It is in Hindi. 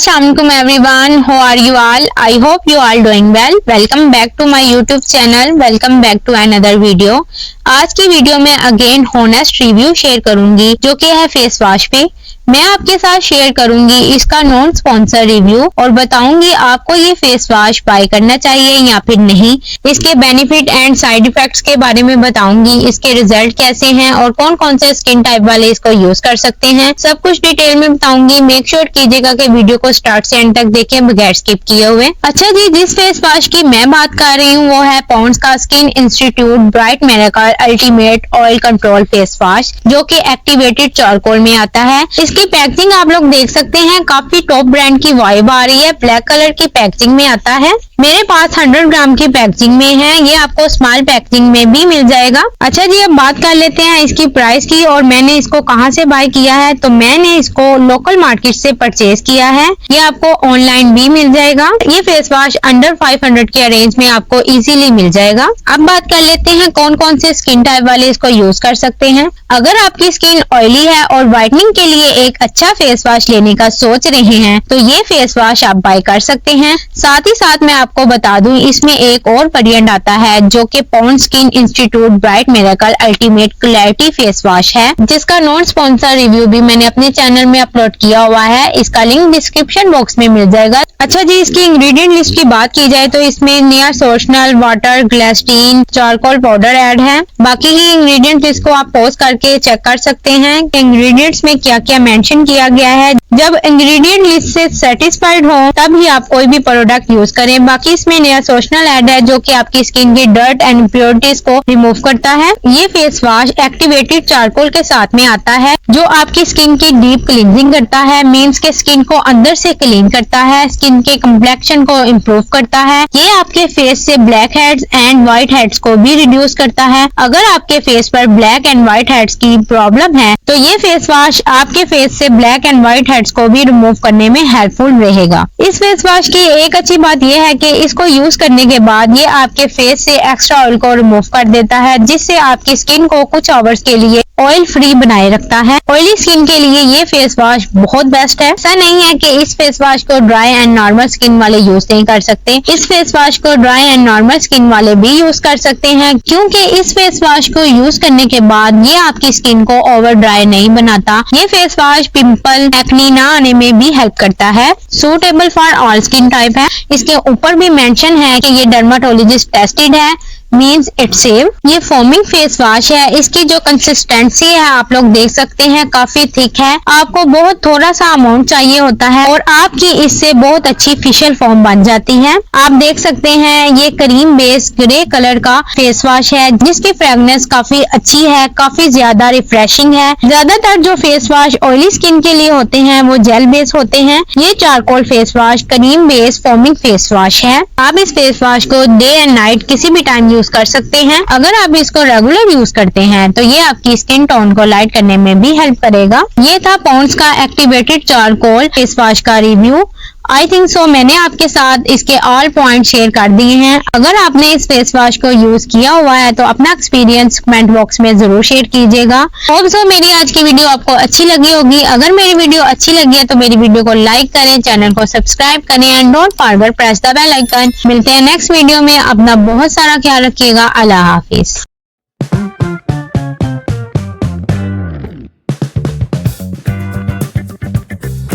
Assalamualaikum everyone, how are you all? I hope you all doing well. Welcome back to my YouTube channel. Welcome back to another video. आज की वीडियो में अगेन होनेस्ट रिव्यू शेयर करूंगी जो कि है फेस वॉश पे। मैं आपके साथ शेयर करूंगी इसका नॉन स्पॉन्सर रिव्यू और बताऊंगी आपको ये फेस वॉश बाय करना चाहिए या फिर नहीं। इसके बेनिफिट एंड साइड इफेक्ट्स के बारे में बताऊंगी, इसके रिजल्ट कैसे हैं और कौन कौन से स्किन टाइप वाले इसको यूज कर सकते हैं, सब कुछ डिटेल में बताऊंगी। मेक श्योर कीजिएगा कि वीडियो को स्टार्ट से एंड तक देखें बगैर स्किप किए हुए। अच्छा जी, जिस फेस वॉश की मैं बात कर रही हूँ वो है पॉन्ड्स का skin institute bright miracle ultimate oil control face wash जो कि एक्टिवेटेड चारकोल में आता है। इसकी पैकेजिंग आप लोग देख सकते हैं, काफी टॉप ब्रांड की वाइब आ रही है। ब्लैक कलर की पैकेजिंग में आता है। मेरे पास 100 ग्राम की पैकेजिंग में है, ये आपको स्मॉल पैकेजिंग में भी मिल जाएगा। अच्छा जी, अब बात कर लेते हैं इसकी प्राइस की और मैंने इसको कहां से बाय किया है। तो मैंने इसको लोकल मार्केट से परचेज किया है, ये आपको ऑनलाइन भी मिल जाएगा। ये फेस वॉश अंडर 500 के रेंज में आपको इजीली मिल जाएगा। अब बात कर लेते हैं कौन कौन से स्किन टाइप वाले इसको यूज कर सकते हैं। अगर आपकी स्किन ऑयली है और व्हाइटनिंग के लिए एक अच्छा फेस वॉश लेने का सोच रहे हैं तो ये फेस वॉश आप बाय कर सकते हैं। साथ ही साथ मैं आपको बता दूं इसमें एक और वेरिएंट आता है जो कि Pond's skin institute bright miracle ultimate clarity face wash है, जिसका नॉन स्पॉन्सर रिव्यू भी मैंने अपने चैनल में अपलोड किया हुआ है। इसका लिंक डिस्क्रिप्शन बॉक्स में मिल जाएगा। अच्छा जी, इसकी इंग्रेडिएंट लिस्ट की बात की जाए तो इसमें नियासोशनल water glycerin charcoal powder add है। बाकी ही इंग्रेडिएंट लिस्ट को आप पॉज करके चेक कर सकते हैं इंग्रेडिएंट्स में क्या क्या मेंशन किया गया है। जब इंग्रेडिएंट लिस्ट से सेटिस्फाइड हो तब ही आप कोई भी प्रोडक्ट यूज करें। बाकी इसमें नियासोशनल ऐड है जो कि आपकी स्किन की डर्ट एंड इम्प्योरिटीज को रिमूव करता है। ये फेस वॉश एक्टिवेटेड चारकोल के साथ में आता है जो आपकी स्किन की डीप क्लींजिंग करता है, मीन्स के स्किन को अंदर से क्लीन करता है, स्किन के कम्प्लेक्शन को इम्प्रूव करता है। ये आपके फेस से black heads and white heads को भी रिड्यूस करता है। अगर आपके फेस पर ब्लैक एंड व्हाइट हेड्स की प्रॉब्लम है तो ये फेस वॉश आपके फेस से ब्लैक एंड व्हाइट हेड्स को भी रिमूव करने में हेल्पफुल रहेगा। इस फेस वॉश की एक अच्छी बात यह है कि इसको यूज करने के बाद ये आपके फेस से एक्स्ट्रा ऑयल को रिमूव कर देता है, जिससे आपकी स्किन को कुछ आवर्स के लिए ऑयल फ्री बनाए रखता है। ऑयली स्किन के लिए ये फेस वॉश बहुत बेस्ट है। ऐसा नहीं है कि इस फेस वॉश को ड्राई एंड नॉर्मल स्किन वाले यूज नहीं कर सकते। इस फेस वॉश को ड्राई एंड नॉर्मल स्किन वाले भी यूज कर सकते हैं, क्योंकि इस फेस वॉश को यूज करने के बाद ये आपकी स्किन को ओवर ड्राई नहीं बनाता। ये फेस वॉश पिंपल एक्ने ना आने में भी हेल्प करता है। Suitable for all skin type है। इसके ऊपर भी मेंशन है कि ये डर्माटोलॉजिस्ट टेस्टेड है, मीन्स इट्स सेफ। ये फोमिंग फेस वॉश है। इसकी जो कंसिस्टेंसी है आप लोग देख सकते हैं, काफी थिक है। आपको बहुत थोड़ा सा अमाउंट चाहिए होता है और आपकी इससे बहुत अच्छी फेशियल फोम बन जाती है। आप देख सकते हैं ये क्रीम बेस ग्रे कलर का फेस वॉश है जिसकी फ्रेगनेंस काफी अच्छी है, काफी ज्यादा रिफ्रेशिंग है। ज्यादातर जो फेस वॉश ऑयली स्किन के लिए होते हैं वो जेल बेस होते हैं। ये charcoal face wash cream base foaming face wash है। आप इस फेस वॉश को डे एंड नाइट किसी भी टाइम यूज कर सकते हैं। अगर आप इसको रेगुलर यूज करते हैं तो ये आपकी स्किन टोन को लाइट करने में भी हेल्प करेगा। ये था पॉन्ड्स का एक्टिवेटेड चारकोल फेस वॉश का रिव्यू। आई थिंक सो मैंने आपके साथ इसके ऑल पॉइंट शेयर कर दिए हैं। अगर आपने इस फेस वॉश को यूज किया हुआ है तो अपना एक्सपीरियंस कमेंट बॉक्स में जरूर शेयर कीजिएगा। होप सो मेरी आज की वीडियो आपको अच्छी लगी होगी। अगर मेरी वीडियो अच्छी लगी है तो मेरी वीडियो को लाइक करें, चैनल को सब्सक्राइब करें and don't forget press the bell icon. मिलते हैं नेक्स्ट वीडियो में। अपना बहुत सारा ख्याल रखिएगा। अल्लाह हाफिज।